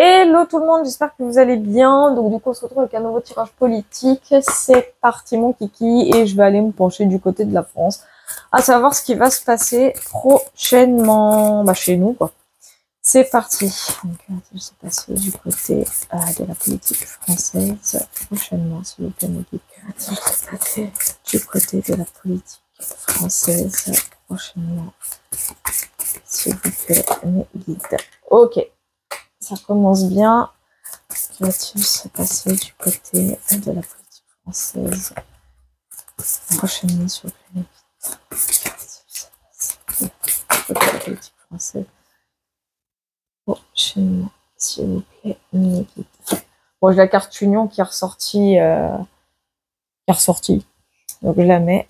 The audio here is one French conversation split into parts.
Hello tout le monde, j'espère que vous allez bien. Donc du coup on se retrouve avec un nouveau tirage politique. C'est parti mon kiki et je vais aller me pencher du côté de la France, à savoir ce qui va se passer prochainement, chez nous quoi. C'est parti. Donc je sais passer du côté de la politique française prochainement, s'il vous plaît mes guides. Je vais passer du côté de la politique française prochainement, s'il vous plaît mes guides. Ok. Ça commence bien. Va-t-il se passer du côté de la politique française prochainement, s'il vous plaît? Du côté de la politique française prochainement, s'il vous plaît, mes guides. Bon, j'ai la carte Union qui est ressortie. Donc je la mets.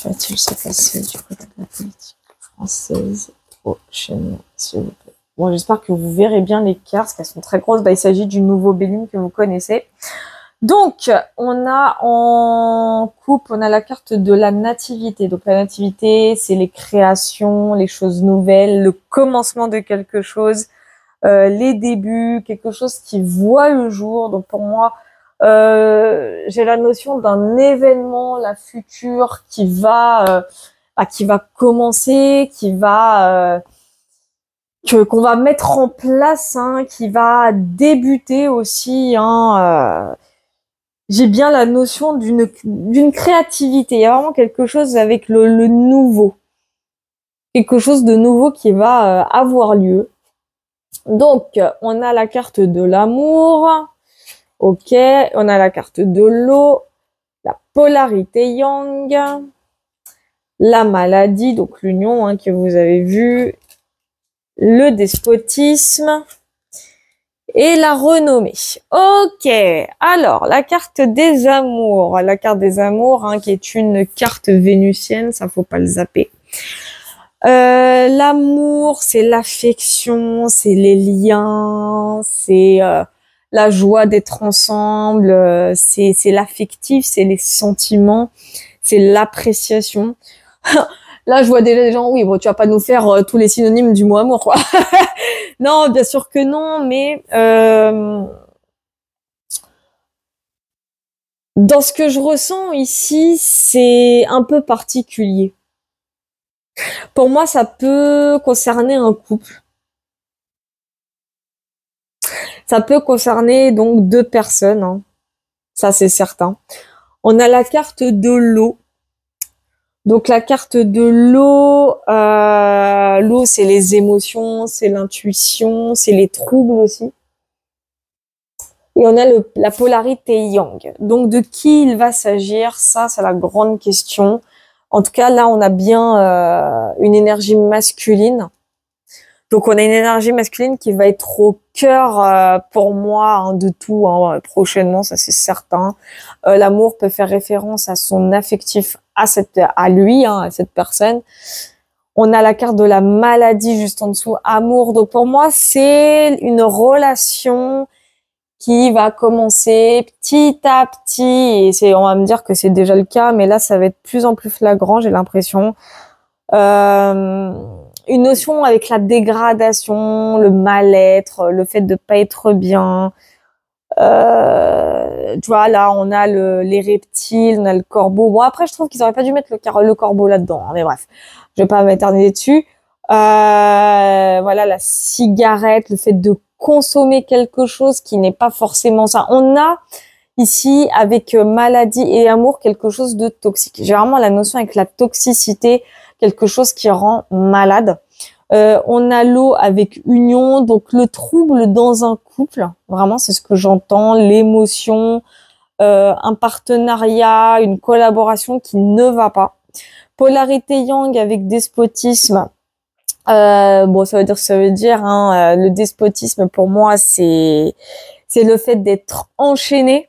Va-t-il se passer du côté de la politique française prochainement, s'il vous plaît? Bon, j'espère que vous verrez bien les cartes, parce qu'elles sont très grosses. Il s'agit du nouveau Béline que vous connaissez. Donc, on a en coupe, on a la carte de la nativité. Donc, la nativité, c'est les créations, les choses nouvelles, le commencement de quelque chose, les débuts, quelque chose qui voit le jour. Donc, pour moi, j'ai la notion d'un événement, la future, qui va commencer, qu'on va mettre en place, qui va débuter aussi. J'ai bien la notion d'une créativité. Il y a vraiment quelque chose avec le nouveau, quelque chose de nouveau qui va avoir lieu. Donc, on a la carte de l'amour, ok. On a la carte de l'eau, la polarité yang, la maladie, donc l'union que vous avez vu, le despotisme et la renommée. Ok, alors la carte des amours. La carte des amours qui est une carte vénusienne, ça faut pas le zapper. L'amour, c'est l'affection, c'est les liens, c'est la joie d'être ensemble, c'est l'affectif, c'est les sentiments, c'est l'appréciation. Là, je vois déjà des gens, oui, bon, tu vas pas nous faire tous les synonymes du mot amour, quoi. Non, bien sûr que non, mais dans ce que je ressens ici, c'est un peu particulier. Pour moi, ça peut concerner un couple. Ça peut concerner donc deux personnes, ça c'est certain. On a la carte de l'eau. Donc la carte de l'eau, l'eau c'est les émotions, c'est l'intuition, c'est les troubles aussi. Et on a la polarité yang. Donc de qui il va s'agir, ça c'est la grande question. En tout cas là on a bien une énergie masculine. Donc on a une énergie masculine qui va être au cœur pour moi de tout prochainement, ça c'est certain. L'amour peut faire référence à son affectif, à lui, à cette personne. On a la carte de la maladie juste en dessous, amour. Donc pour moi c'est une relation qui va commencer petit à petit. Et on va me dire que c'est déjà le cas, mais là ça va être de plus en plus flagrant, j'ai l'impression. Une notion avec la dégradation, le mal-être, le fait de pas être bien. Tu vois, là, on a les reptiles, on a le corbeau. Bon, après, je trouve qu'ils auraient pas dû mettre le corbeau là-dedans. Mais bref, je vais pas m'éterniser dessus. Voilà, la cigarette, le fait de consommer quelque chose qui n'est pas forcément ça. On a ici, avec maladie et amour, quelque chose de toxique. J'ai vraiment la notion avec la toxicité, quelque chose qui rend malade. On a l'eau avec union, donc le trouble dans un couple. Vraiment, c'est ce que j'entends, l'émotion, un partenariat, une collaboration qui ne va pas. Polarité yang avec despotisme. Bon, ça veut dire. Le despotisme, pour moi, c'est le fait d'être enchaîné,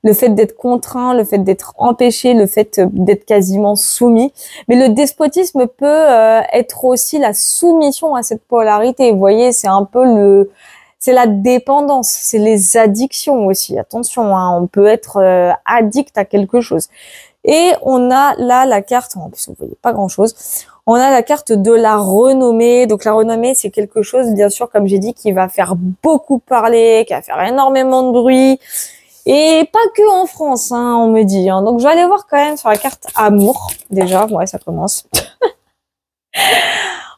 le fait d'être contraint, le fait d'être empêché, le fait d'être quasiment soumis. Mais le despotisme peut être aussi la soumission à cette polarité. Vous voyez, c'est un peu c'est la dépendance, c'est les addictions aussi. Attention, on peut être addict à quelque chose. Et on a là la carte, en plus vous voyez pas grand chose, On a la carte de la renommée. Donc la renommée, c'est quelque chose, bien sûr, comme j'ai dit, qui va faire beaucoup parler, qui va faire énormément de bruit. Et pas que en France, hein, on me dit. Hein. Donc je vais aller voir quand même sur la carte amour. Déjà, ouais, ça commence.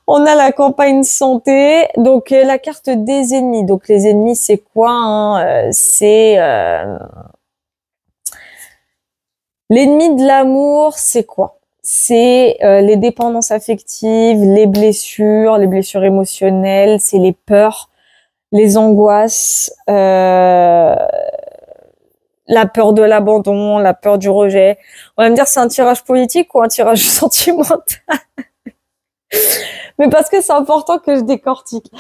On a la campagne santé. Donc la carte des ennemis. Donc les ennemis, c'est quoi hein c'est l'ennemi de l'amour, c'est quoi? C'est les dépendances affectives, les blessures émotionnelles, c'est les peurs, les angoisses, la peur de l'abandon, la peur du rejet. On va me dire c'est un tirage politique ou un tirage sentimental. Mais parce que c'est important que je décortique.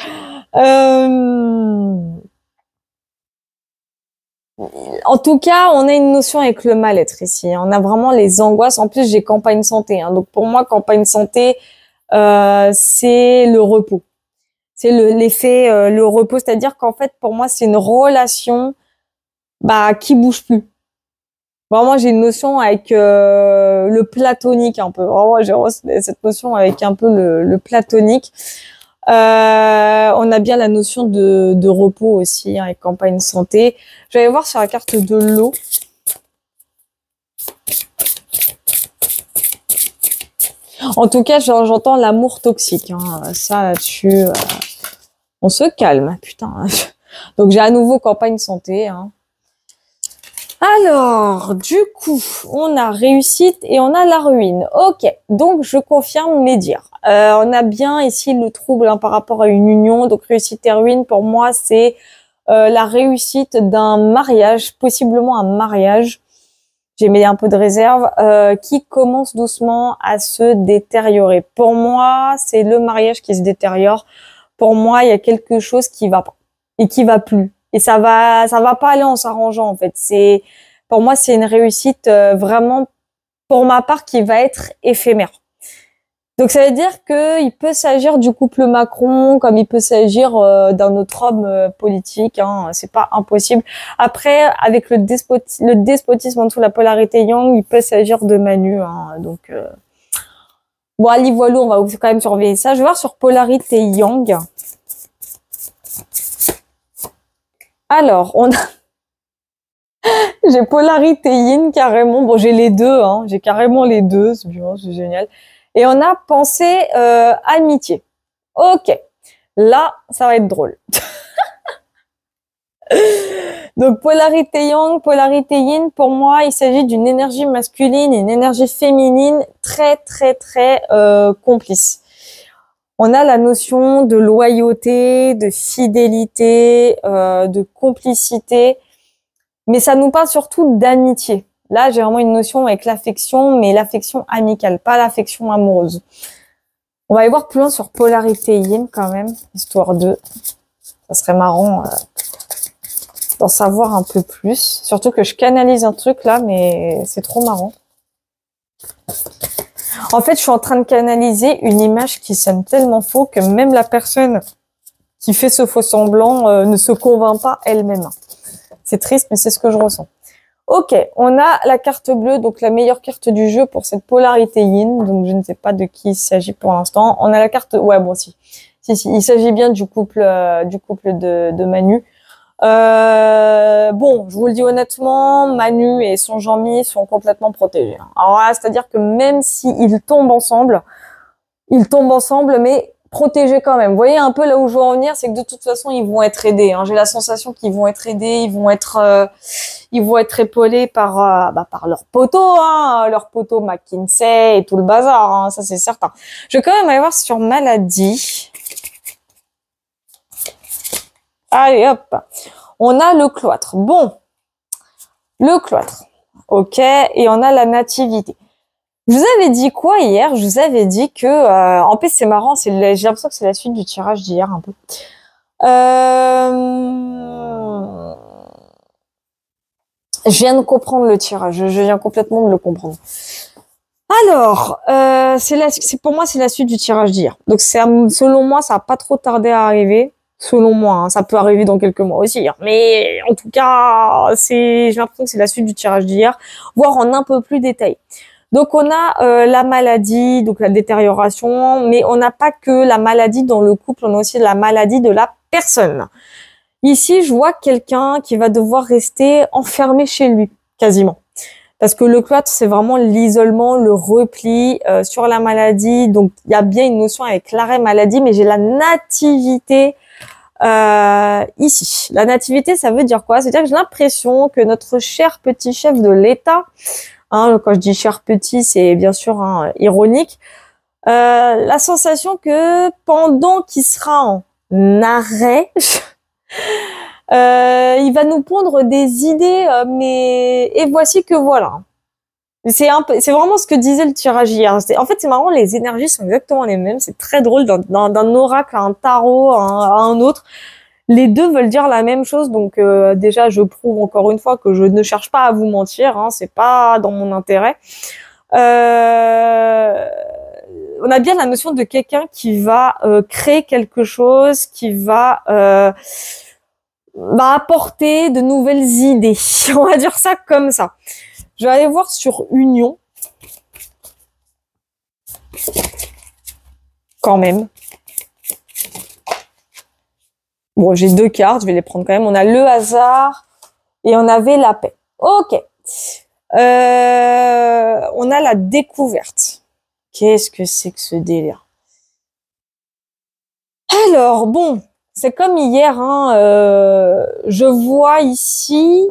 En tout cas, on a une notion avec le mal-être ici. On a vraiment les angoisses. En plus, j'ai campagne santé. Hein. Donc pour moi, campagne santé, c'est le repos. C'est l'effet, le repos. C'est-à-dire qu'en fait, pour moi, c'est une relation qui bouge plus. Vraiment, j'ai une notion avec le platonique un peu. Vraiment, j'ai cette notion avec un peu le platonique. On a bien la notion de repos aussi, hein, avec campagne santé. Je vais aller voir sur la carte de l'eau. En tout cas, j'entends l'amour toxique. Hein. Ça, là-dessus, on se calme. Putain. Donc, j'ai à nouveau campagne santé. Hein. Alors, du coup, on a réussite et on a la ruine. Ok, donc je confirme mes dires. On a bien ici le trouble hein, par rapport à une union. Donc, réussite et ruine, pour moi, c'est la réussite d'un mariage, possiblement un mariage. J'ai mis un peu de réserve, qui commence doucement à se détériorer. Pour moi, c'est le mariage qui se détériore. Pour moi, il y a quelque chose qui va pas et qui va plus. Et ça va pas aller en s'arrangeant en fait. Pour moi, c'est une réussite vraiment, pour ma part, qui va être éphémère. Donc ça veut dire que il peut s'agir du couple Macron, comme il peut s'agir d'un autre homme politique. Hein, c'est pas impossible. Après, avec le despotisme en dessous la polarité Yang, il peut s'agir de Manu. Hein, donc bon, allez voilà, on va quand même surveiller ça. Je vais voir sur polarité Yang. Alors, on a j'ai polarité yin carrément. Bon, j'ai les deux, hein. J'ai carrément les deux. C'est bien, c'est génial. Et on a pensé amitié. Ok, là, ça va être drôle. Donc, polarité yang, polarité yin, pour moi, il s'agit d'une énergie masculine et une énergie féminine très, très, très complice. On a la notion de loyauté, de fidélité, de complicité, mais ça nous parle surtout d'amitié. Là, j'ai vraiment une notion avec l'affection, mais l'affection amicale, pas l'affection amoureuse. On va aller voir plus loin sur polarité yin quand même, histoire de... Ça serait marrant d'en savoir un peu plus. Surtout que je canalise un truc là, mais c'est trop marrant. En fait, je suis en train de canaliser une image qui sonne tellement faux que même la personne qui fait ce faux semblant ne se convainc pas elle-même. C'est triste, mais c'est ce que je ressens. Ok, on a la carte bleue, donc la meilleure carte du jeu pour cette polarité yin. Donc je ne sais pas de qui il s'agit pour l'instant. On a la carte, ouais bon si, il s'agit bien du couple de Manu. Bon, je vous le dis honnêtement, Manu et son Jean-Mi sont complètement protégés. Alors là, c'est-à-dire que même s'ils tombent ensemble, mais protégés quand même. Vous voyez un peu là où je veux en venir, c'est que de toute façon, ils vont être aidés. Hein. J'ai la sensation qu'ils vont être aidés, ils vont être épaulés par leur poteau McKinsey et tout le bazar. Hein, ça c'est certain. Je vais quand même aller voir sur maladie. Allez hop, on a le cloître. Bon, le cloître. Ok, et on a la nativité. Je vous avais dit quoi hier? Je vous avais dit que, en plus c'est marrant, j'ai l'impression que c'est la suite du tirage d'hier un peu. Je viens de comprendre le tirage, je viens complètement de le comprendre. Alors, pour moi c'est la suite du tirage d'hier. Donc selon moi, ça n'a pas trop tardé à arriver. Selon moi, hein, ça peut arriver dans quelques mois aussi. Hein. Mais en tout cas, j'ai l'impression que c'est la suite du tirage d'hier, voire en un peu plus détaillé. Donc on a la maladie, donc la détérioration, mais on n'a pas que la maladie dans le couple, on a aussi la maladie de la personne. Ici, je vois quelqu'un qui va devoir rester enfermé chez lui, quasiment. Parce que le cloître, c'est vraiment l'isolement, le repli sur la maladie. Donc, il y a bien une notion avec l'arrêt maladie, mais j'ai la nativité ici. La nativité, ça veut dire quoi? C'est-à-dire que j'ai l'impression que notre cher petit chef de l'État, hein, quand je dis cher petit, c'est bien sûr ironique, la sensation que pendant qu'il sera en arrêt, il va nous pondre des idées, mais et voici que voilà. C'est vraiment ce que disait le tirage hier. En fait, c'est marrant, les énergies sont exactement les mêmes. C'est très drôle d'un oracle à un tarot à un autre. Les deux veulent dire la même chose. Donc déjà, je prouve encore une fois que je ne cherche pas à vous mentir. Hein, c'est pas dans mon intérêt. On a bien la notion de quelqu'un qui va créer quelque chose, qui va apporter de nouvelles idées. On va dire ça comme ça. Je vais aller voir sur Union. Quand même. Bon, j'ai deux cartes, je vais les prendre quand même. On a le hasard et on avait la paix. Ok. On a la découverte. Qu'est-ce que c'est que ce délire? Alors, bon, c'est comme hier, hein, je vois ici,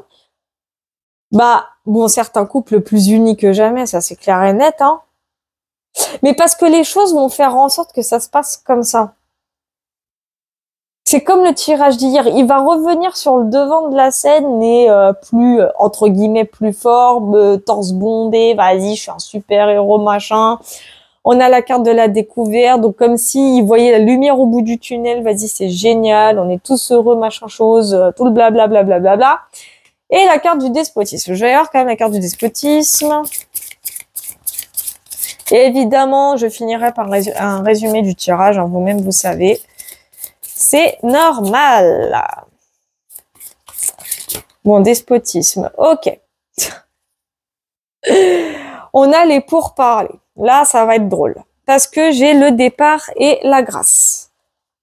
bon, certains couples plus unis que jamais, ça c'est clair et net, hein. Mais parce que les choses vont faire en sorte que ça se passe comme ça. C'est comme le tirage d'hier, il va revenir sur le devant de la scène, mais plus, entre guillemets, plus fort, torse bondé, vas-y, je suis un super-héros, machin. On a la carte de la découverte, donc comme s'il voyait la lumière au bout du tunnel, vas-y, c'est génial, on est tous heureux, machin chose, tout le blablabla. Bla. Et la carte du despotisme. Je vais avoir quand même la carte du despotisme. Et évidemment, je finirai par un résumé du tirage, hein, vous-même, vous savez. C'est normal. Bon, despotisme, ok. On a les pourparlers. Là, ça va être drôle. Parce que j'ai le départ et la grâce.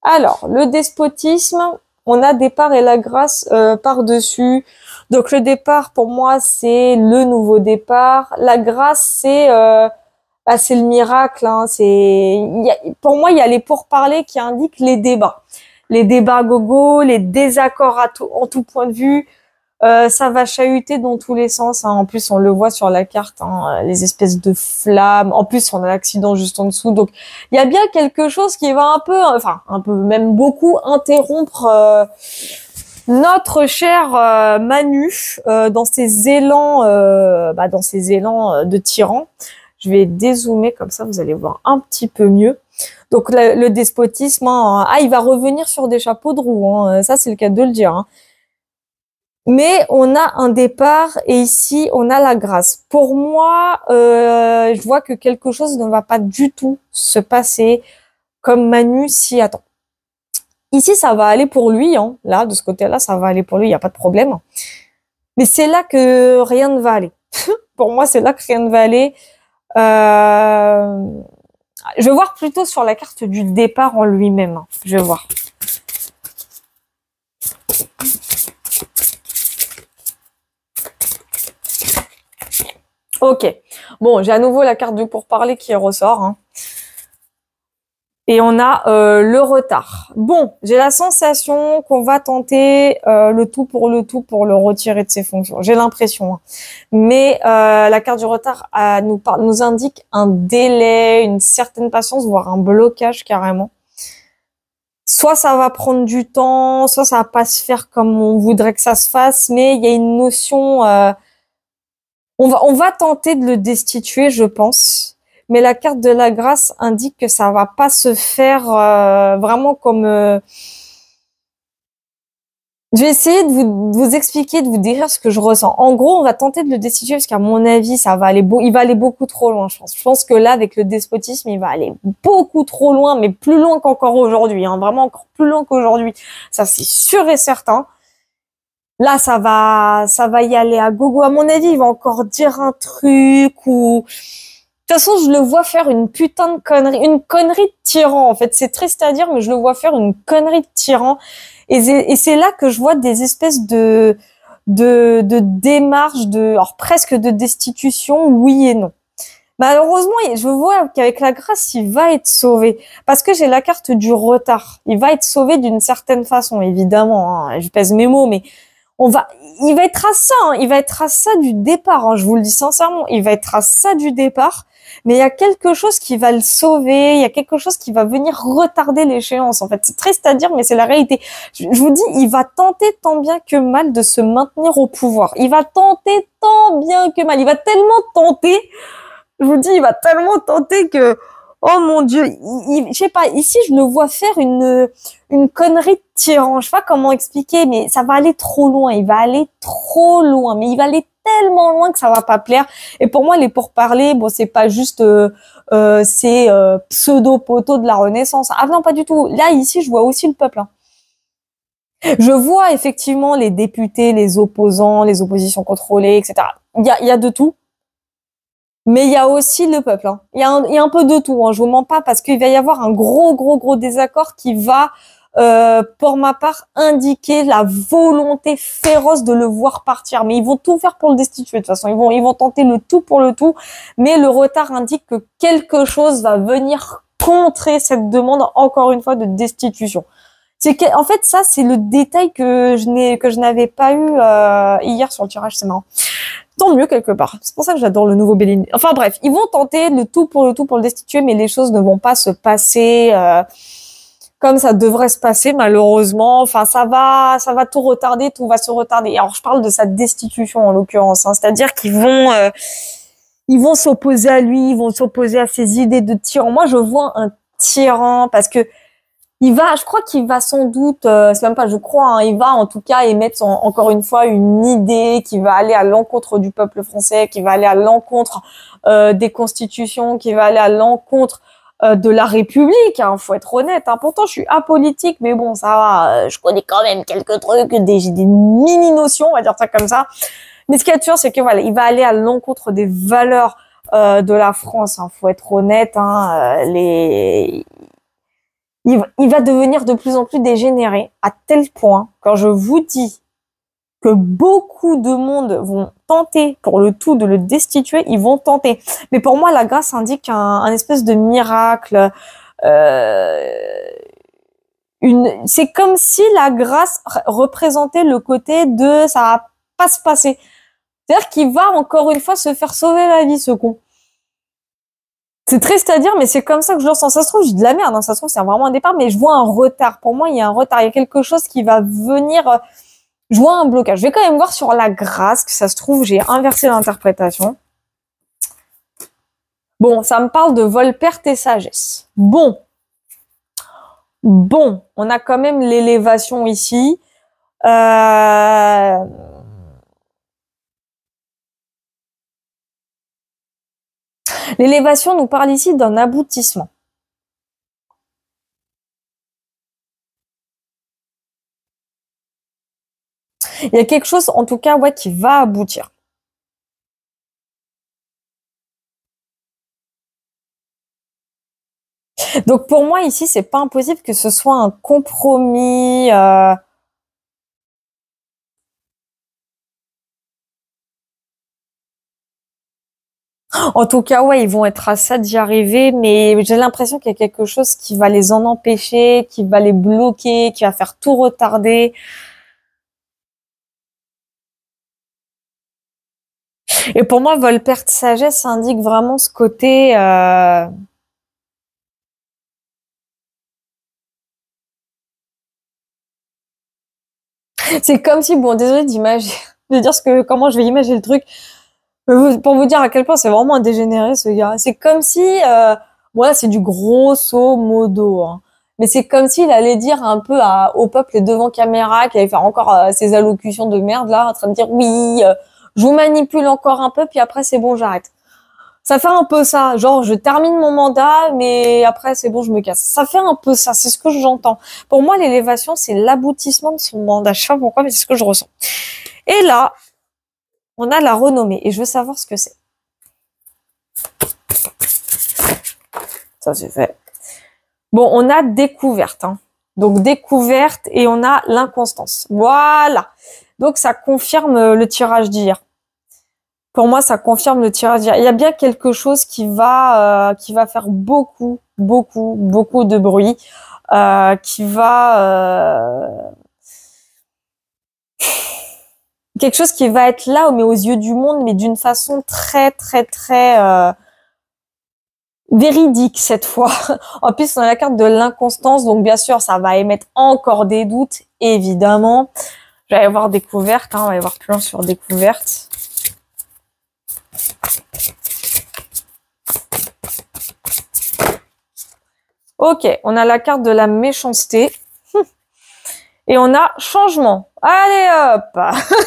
Alors, le despotisme, on a départ et la grâce par-dessus. Donc, le départ, pour moi, c'est le nouveau départ. La grâce, c'est le miracle. Hein. Pour moi, il y a les pourparlers qui indiquent les débats. Les débats gogo, les désaccords en tout point de vue. Ça va chahuter dans tous les sens. Hein. En plus, on le voit sur la carte, hein, les espèces de flammes. En plus, on a l'accident juste en dessous. Donc, il y a bien quelque chose qui va un peu, même beaucoup interrompre notre cher Manu dans ses élans, de tyran. Je vais dézoomer comme ça, vous allez voir un petit peu mieux. Donc, le despotisme, hein, il va revenir sur des chapeaux de roue. Hein. Ça, c'est le cas de le dire. Hein. Mais on a un départ et ici, on a la grâce. Pour moi, je vois que quelque chose ne va pas du tout se passer comme Manu s'y attend. Ici, ça va aller pour lui. Hein. Là, de ce côté-là, ça va aller pour lui, il n'y a pas de problème. Mais c'est là que rien ne va aller. Pour moi, c'est là que rien ne va aller. Je vais voir plutôt sur la carte du départ en lui-même. Hein. Je vais voir. Ok. Bon, j'ai à nouveau la carte du pourparler qui ressort. Hein. Et on a le retard. Bon, j'ai la sensation qu'on va tenter le tout pour le retirer de ses fonctions. J'ai l'impression. Hein. Mais la carte du retard nous indique un délai, une certaine patience, voire un blocage carrément. Soit ça va prendre du temps, soit ça va pas se faire comme on voudrait que ça se fasse, mais il y a une notion... On va tenter de le destituer, je pense. Mais la carte de la grâce indique que ça va pas se faire vraiment comme... Je vais essayer de vous expliquer, de vous décrire ce que je ressens. En gros, on va tenter de le destituer parce qu'à mon avis, il va aller beaucoup trop loin, je pense. Je pense que là, avec le despotisme, il va aller beaucoup trop loin, mais plus loin qu'encore aujourd'hui. Hein, vraiment encore plus loin qu'aujourd'hui. Ça, c'est sûr et certain. Là, ça va y aller à gogo. À mon avis, il va encore dire un truc ou toute façon, je le vois faire une putain de connerie, une connerie de tyran, en fait. C'est triste à dire, mais je le vois faire une connerie de tyran. Et c'est là que je vois des espèces de démarches, alors presque de destitution, oui et non. Malheureusement, je vois qu'avec la grâce, il va être sauvé. Parce que j'ai la carte du retard. Il va être sauvé d'une certaine façon, évidemment, hein. Je pèse mes mots, mais il va être à ça, hein. Il va être à ça du départ, hein. Je vous le dis sincèrement. Il va être à ça du départ. Mais il y a quelque chose qui va le sauver. Il y a quelque chose qui va venir retarder l'échéance. En fait, c'est triste à dire, mais c'est la réalité. Je vous dis, il va tenter tant bien que mal de se maintenir au pouvoir. Il va tenter tant bien que mal. Il va tellement tenter. Je vous dis, il va tellement tenter que, oh mon Dieu, je sais pas, ici, je le vois faire une connerie de tyran. Je sais pas comment expliquer, mais ça va aller trop loin. Il va aller trop loin, mais il va aller tellement loin que ça va pas plaire. Et pour moi, les pourparlers, bon, c'est pas juste ces pseudo-poteaux de la Renaissance. Ah non, pas du tout. Là, ici, je vois aussi le peuple, hein. Je vois effectivement les députés, les opposants, les oppositions contrôlées, etc. Il y a de tout. Mais il y a aussi le peuple, hein. Il y a un peu de tout, hein. Je vous mens pas parce qu'il va y avoir un gros désaccord qui va, pour ma part, indiquer la volonté féroce de le voir partir. Mais ils vont tout faire pour le destituer. De toute façon, ils vont tenter le tout pour le tout. Mais le retard indique que quelque chose va venir contrer cette demande, encore une fois, de destitution. En fait, ça, c'est le détail que je n'avais pas eu hier sur le tirage. C'est marrant. Tant mieux quelque part. C'est pour ça que j'adore le nouveau Bellini. Enfin bref, ils vont tenter le tout pour le destituer, mais les choses ne vont pas se passer comme ça devrait se passer malheureusement. Enfin ça va tout retarder, tout va se retarder. Alors je parle de sa destitution en l'occurrence, hein. C'est-à-dire qu'ils vont s'opposer à lui, ils vont s'opposer à ses idées de tyran. Moi je vois un tyran parce que je crois qu'il va sans doute, c'est même pas je crois, hein, il va en tout cas émettre encore une fois une idée qui va aller à l'encontre du peuple français, qui va aller à l'encontre des constitutions, qui va aller à l'encontre de la République, hein, faut être honnête, hein. Pourtant je suis apolitique, mais bon ça va, je connais quand même quelques trucs, j'ai des mini-notions, on va dire ça comme ça. Mais ce qui est sûr, c'est que voilà, il va aller à l'encontre des valeurs de la France, hein, faut être honnête, hein, il va devenir de plus en plus dégénéré, à tel point, quand je vous dis que beaucoup de monde vont tenter pour le tout de le destituer, ils vont tenter. Mais pour moi, la grâce indique un espèce de miracle. C'est comme si la grâce représentait le côté de ça va pas se passer. C'est-à-dire qu'il va encore une fois se faire sauver la vie, ce con. C'est triste à dire, mais c'est comme ça que je le ressens. Ça se trouve, j'ai de la merde, hein. Ça se trouve, c'est vraiment un départ, mais je vois un retard. Pour moi, il y a un retard. Il y a quelque chose qui va venir. Je vois un blocage. Je vais quand même voir sur la grâce, que ça se trouve, j'ai inversé l'interprétation. Bon, ça me parle de vol, perte et sagesse. Bon, on a quand même l'élévation ici. L'élévation nous parle ici d'un aboutissement. Il y a quelque chose, en tout cas, ouais, qui va aboutir. Donc pour moi ici, c'est pas impossible que ce soit un compromis. En tout cas, ouais, ils vont être à ça d'y arriver, mais j'ai l'impression qu'il y a quelque chose qui va les en empêcher, qui va les bloquer, qui va faire tout retarder. Et pour moi, vol, perte, sagesse indique vraiment ce côté. C'est comme si, bon, désolé d'imaginer, de dire comment je vais imaginer le truc. Pour vous dire à quel point c'est vraiment un dégénéré, ce gars. C'est comme si, voilà, c'est du grosso modo, hein. Mais c'est comme s'il allait dire un peu au peuple devant caméra, qui allait faire encore ses allocutions de merde, là, en train de dire oui, je vous manipule encore un peu, puis après c'est bon, j'arrête. Ça fait un peu ça, genre je termine mon mandat, mais après c'est bon, je me casse. Ça fait un peu ça, c'est ce que j'entends. Pour moi, l'élévation, c'est l'aboutissement de son mandat. Je sais pas pourquoi, mais c'est ce que je ressens. Et là, on a la renommée, et je veux savoir ce que c'est. Ça, c'est fait. Bon, on a découverte, hein. Donc, découverte et on a l'inconstance. Voilà. Donc, ça confirme le tirage d'hier. Pour moi, ça confirme le tirage d'hier. Il y a bien quelque chose qui va faire beaucoup de bruit, qui va quelque chose qui va être là, mais aux yeux du monde, mais d'une façon très véridique cette fois. En plus, on a la carte de l'inconstance, donc bien sûr, ça va émettre encore des doutes, évidemment. Je vais aller voir découverte, hein, on va aller voir plus loin sur découverte. Ok, on a la carte de la méchanceté. Et on a changement. Allez hop,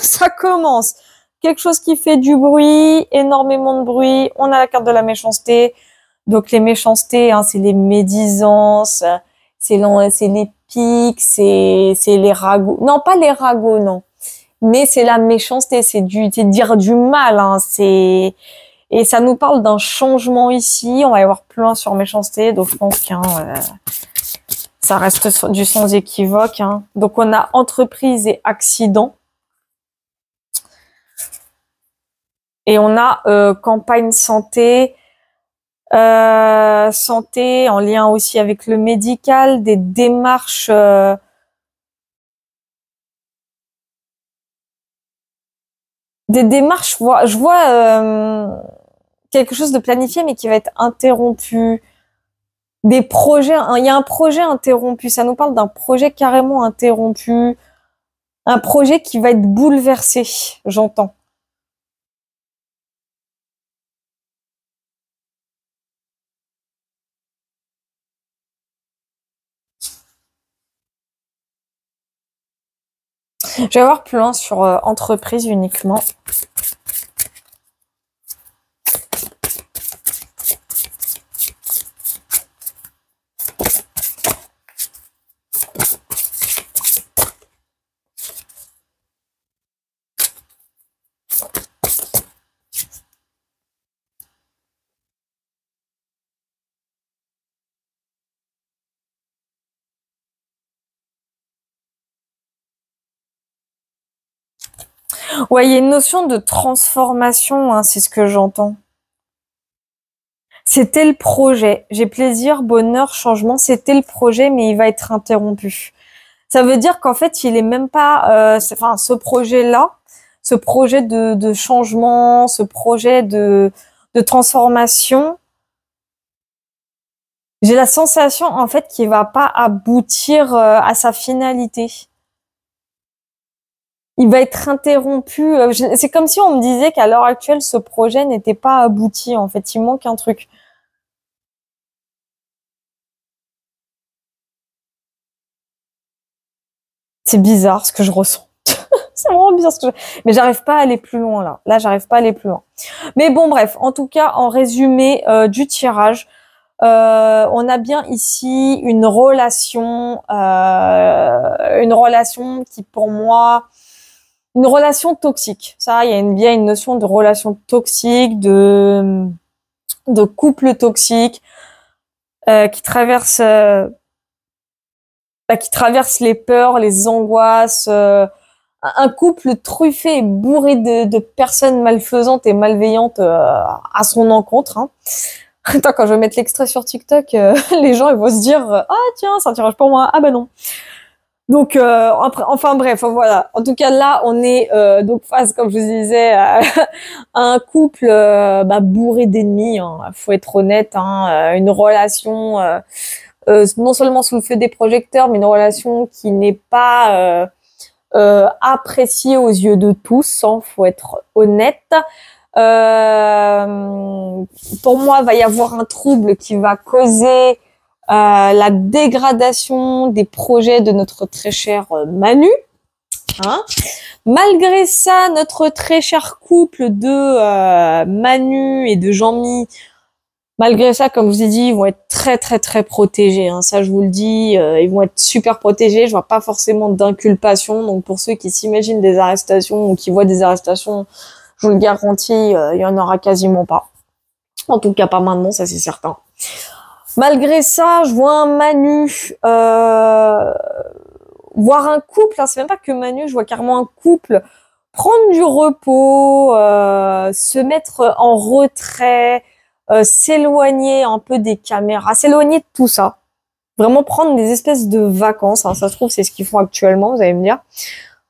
ça commence. Quelque chose qui fait du bruit, énormément de bruit. On a la carte de la méchanceté. Donc les méchancetés, hein, c'est les médisances, c'est les piques, c'est les ragots. Non, pas les ragots, non. Mais c'est la méchanceté, c'est dire du mal, hein, et ça nous parle d'un changement ici. On va y voir plus loin sur méchanceté, donc je pense qu'un ça reste du sans équivoque, hein. Donc on a entreprise et accident. Et on a campagne santé. Santé en lien aussi avec le médical, des démarches je vois quelque chose de planifié mais qui va être interrompu, des projets, il y a un projet interrompu, ça nous parle d'un projet carrément interrompu, un projet qui va être bouleversé, j'entends. Je vais voir plus loin sur entreprise uniquement. Ouais, il y a une notion de transformation, hein, c'est ce que j'entends. C'était le projet. J'ai plaisir, bonheur, changement. C'était le projet, mais il va être interrompu. Ça veut dire qu'en fait, il est même pas, enfin, ce projet-là, ce projet de changement, ce projet de transformation, j'ai la sensation, en fait, qu'il va pas aboutir à sa finalité. Il va être interrompu. C'est comme si on me disait qu'à l'heure actuelle, ce projet n'était pas abouti. En fait, il manque un truc. C'est bizarre ce que je ressens. C'est vraiment bizarre ce que Mais j'arrive pas à aller plus loin là. Là, j'arrive pas à aller plus loin. Mais bon, bref. En tout cas, en résumé du tirage, on a bien ici une relation qui, pour moi, une relation toxique. Ça, il y a bien une notion de relation toxique, de couple toxique qui traverse les peurs, les angoisses. Un couple truffé et bourré de personnes malfaisantes et malveillantes à son encontre. Hein. Attends, quand je vais mettre l'extrait sur TikTok, les gens ils vont se dire ah tiens, c'est un tirage pour moi. Ah bah non. Donc enfin bref, voilà. En tout cas là, on est donc face, comme je vous disais, à un couple bourré d'ennemis. Hein. Faut être honnête. Hein. Une relation non seulement sous le feu des projecteurs, mais une relation qui n'est pas appréciée aux yeux de tous. Hein. Faut être honnête. Pour moi, il va y avoir un trouble qui va causer la dégradation des projets de notre très cher Manu. Hein. Malgré ça, notre très cher couple de Manu et de Jean-Mi, malgré ça, comme je vous ai dit, ils vont être très protégés. Hein. Ça, je vous le dis, ils vont être super protégés. Je vois pas forcément d'inculpation. Donc, pour ceux qui s'imaginent des arrestations ou qui voient des arrestations, je vous le garantis, il y en aura quasiment pas. En tout cas, pas maintenant, ça c'est certain. Malgré ça, je vois un Manu, voir un couple, hein, c'est même pas que Manu, je vois carrément un couple prendre du repos, se mettre en retrait, s'éloigner un peu des caméras, s'éloigner de tout ça. Vraiment prendre des espèces de vacances. Alors, ça se trouve, c'est ce qu'ils font actuellement, vous allez me dire.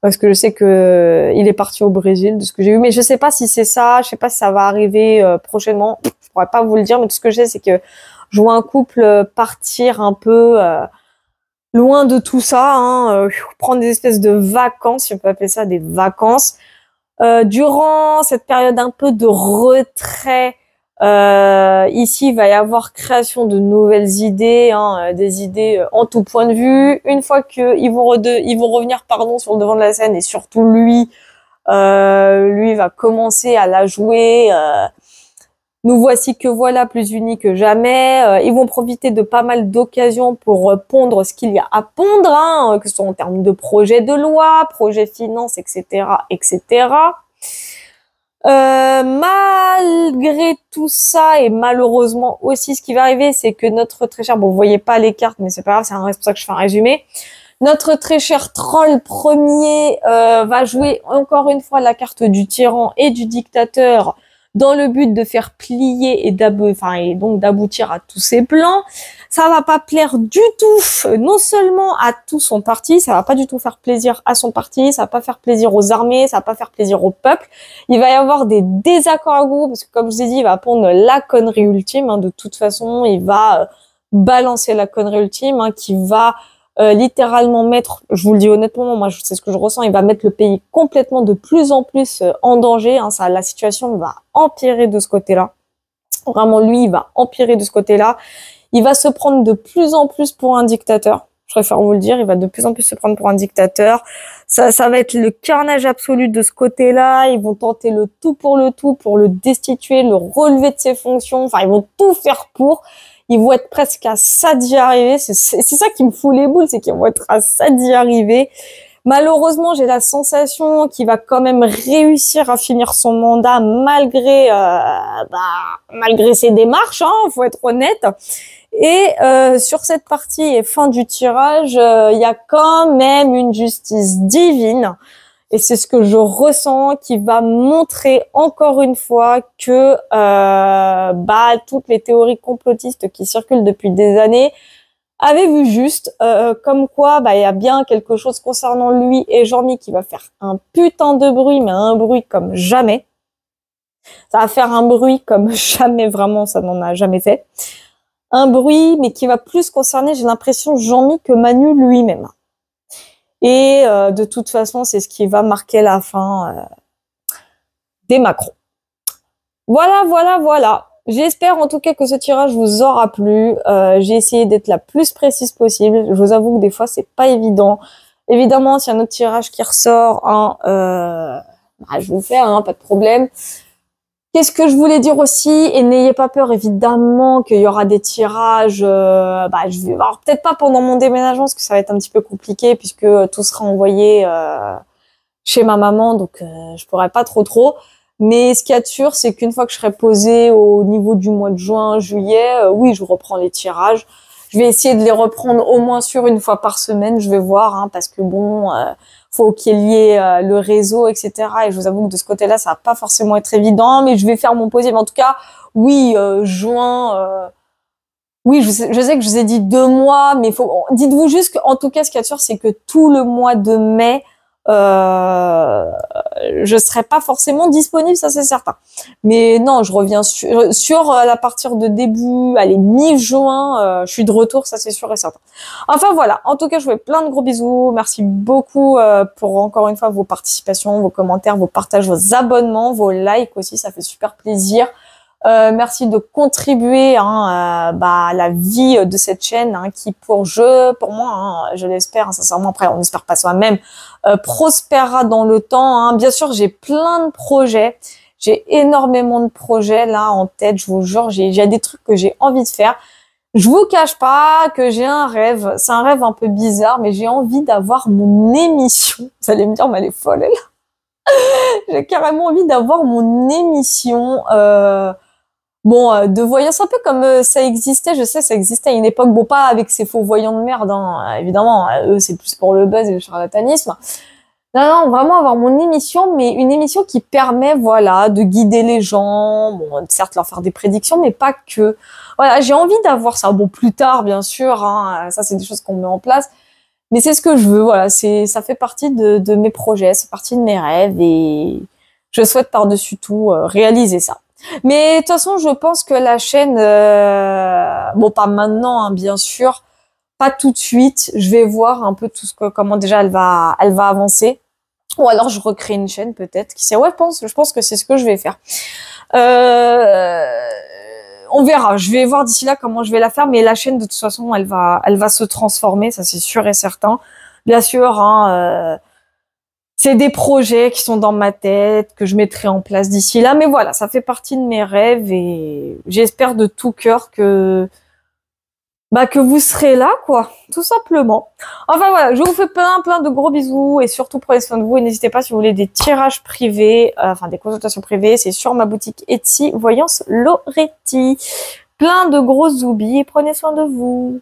Parce que je sais que il est parti au Brésil, de ce que j'ai vu. Mais je sais pas si c'est ça, je sais pas si ça va arriver prochainement. Je pourrais pas vous le dire, mais tout ce que je sais, c'est que je vois un couple partir un peu loin de tout ça, hein, prendre des espèces de vacances, si on peut appeler ça des vacances. Durant cette période un peu de retrait, ici, il va y avoir création de nouvelles idées, hein, des idées en tout point de vue. Une fois qu'ils ils vont revenir, pardon, sur le devant de la scène, et surtout lui va commencer à la jouer. Nous voici que voilà, plus unis que jamais. Ils vont profiter de pas mal d'occasions pour pondre ce qu'il y a à pondre, hein, que ce soit en termes de projets de loi, projets finances, etc., etc. Malgré tout ça, et malheureusement aussi, ce qui va arriver, c'est que notre très cher, bon, vous voyez pas les cartes, mais c'est pas grave, c'est pour ça que je fais un résumé. Notre très cher troll premier va jouer encore une fois la carte du tyran et du dictateur dans le but de faire plier et donc d'aboutir à tous ses plans. Ça va pas plaire du tout, non seulement à tout son parti, ça va pas du tout faire plaisir à son parti, ça va pas faire plaisir aux armées, ça va pas faire plaisir au peuple. Il va y avoir des désaccords à goût, parce que comme je vous ai dit, il va pondre la connerie ultime, hein. De toute façon, il va balancer la connerie ultime, hein, qui va littéralement mettre, je vous le dis honnêtement, moi c'est ce que je ressens, il va mettre le pays complètement de plus en plus en danger, hein, la situation va empirer de ce côté-là. Vraiment, lui, il va empirer de ce côté-là. Il va se prendre de plus en plus pour un dictateur. Je préfère vous le dire, il va de plus en plus se prendre pour un dictateur. Ça va être le carnage absolu de ce côté-là. Ils vont tenter le tout pour le destituer, le relever de ses fonctions. Enfin, ils vont tout faire pour. Ils vont être presque à ça d'y arriver. C'est ça qui me fout les boules, c'est qu'ils vont être à ça d'y arriver. Malheureusement, j'ai la sensation qu'il va quand même réussir à finir son mandat malgré ses démarches, hein, faut être honnête. Et sur cette partie et fin du tirage, il y a quand même une justice divine. Et c'est ce que je ressens qui va montrer encore une fois que toutes les théories complotistes qui circulent depuis des années avaient vu juste, comme quoi il y a bien quelque chose concernant lui et Jean-Mi qui va faire un putain de bruit, mais un bruit comme jamais. Ça va faire un bruit comme jamais, vraiment, ça n'en a jamais fait. Un bruit, mais qui va plus concerner, j'ai l'impression, Jean-Mi que Manu lui-même. Et de toute façon, c'est ce qui va marquer la fin des Macron. Voilà. J'espère en tout cas que ce tirage vous aura plu. J'ai essayé d'être la plus précise possible. Je vous avoue que des fois, c'est pas évident. Évidemment, s'il y a un autre tirage qui ressort, hein, je vous le fais, hein, pas de problème. Qu'est-ce que je voulais dire aussi, et n'ayez pas peur évidemment qu'il y aura des tirages, je vais alors peut-être pas pendant mon déménagement parce que ça va être un petit peu compliqué puisque tout sera envoyé chez ma maman, donc je pourrais pas trop. Mais ce qu'il y a de sûr, c'est qu'une fois que je serai posée au niveau du mois de juin, juillet, oui, je reprends les tirages. Je vais essayer de les reprendre au moins sur une fois par semaine, je vais voir, hein, parce que bon, faut qu'il y ait le réseau, etc. Et je vous avoue que de ce côté-là, ça va pas forcément être évident, mais je vais faire mon possible. En tout cas, oui, juin, oui, je sais que je vous ai dit 2 mois, mais dites-vous juste qu'en tout cas, ce qu'il y a de sûr, c'est que tout le mois de mai, je serai pas forcément disponible, ça c'est certain. Mais non, je reviens sur à partir de mi-juin, je suis de retour, ça c'est sûr et certain. Enfin voilà, en tout cas, je vous fais plein de gros bisous. Merci beaucoup pour encore une fois vos participations, vos commentaires, vos partages, vos abonnements, vos likes aussi, ça fait super plaisir. Merci de contribuer à la vie de cette chaîne, hein, qui pour moi, hein, je l'espère, hein, sincèrement, après on n'espère pas soi-même, prospérera dans le temps, hein. Bien sûr, j'ai plein de projets, j'ai énormément de projets là en tête, je vous jure, j'ai des trucs que j'ai envie de faire. Je vous cache pas que j'ai un rêve, c'est un rêve un peu bizarre, mais j'ai envie d'avoir mon émission. Vous allez me dire, mais elle est folle, elle. J'ai carrément envie d'avoir mon émission Bon, de voyance un peu comme ça existait, je sais, ça existait à une époque, bon, pas avec ces faux voyants de merde, hein, évidemment, eux, c'est plus pour le buzz et le charlatanisme. Non, non, vraiment avoir mon émission, mais une émission qui permet, voilà, de guider les gens, bon, certes leur faire des prédictions, mais pas que. Voilà, j'ai envie d'avoir ça. Bon, plus tard, bien sûr, hein, ça c'est des choses qu'on met en place, mais c'est ce que je veux, voilà, ça fait partie de mes projets, c'est partie de mes rêves et je souhaite par-dessus tout réaliser ça. Mais de toute façon, je pense que la chaîne, bon, pas maintenant, hein, bien sûr, pas tout de suite. Je vais voir un peu tout comment déjà elle va avancer. Ou alors je recrée une chaîne peut-être. Qui sait? Ouais, je pense que c'est ce que je vais faire. On verra. Je vais voir d'ici là comment je vais la faire. Mais la chaîne de toute façon, elle va se transformer, ça c'est sûr et certain. Bien sûr, hein, c'est des projets qui sont dans ma tête que je mettrai en place d'ici là. Mais voilà, ça fait partie de mes rêves et j'espère de tout cœur que vous serez là, quoi, tout simplement. Enfin voilà, je vous fais plein de gros bisous et surtout prenez soin de vous et n'hésitez pas si vous voulez des tirages privés, enfin des consultations privées, c'est sur ma boutique Etsy Voyance Loretti. Plein de gros zoubis et prenez soin de vous.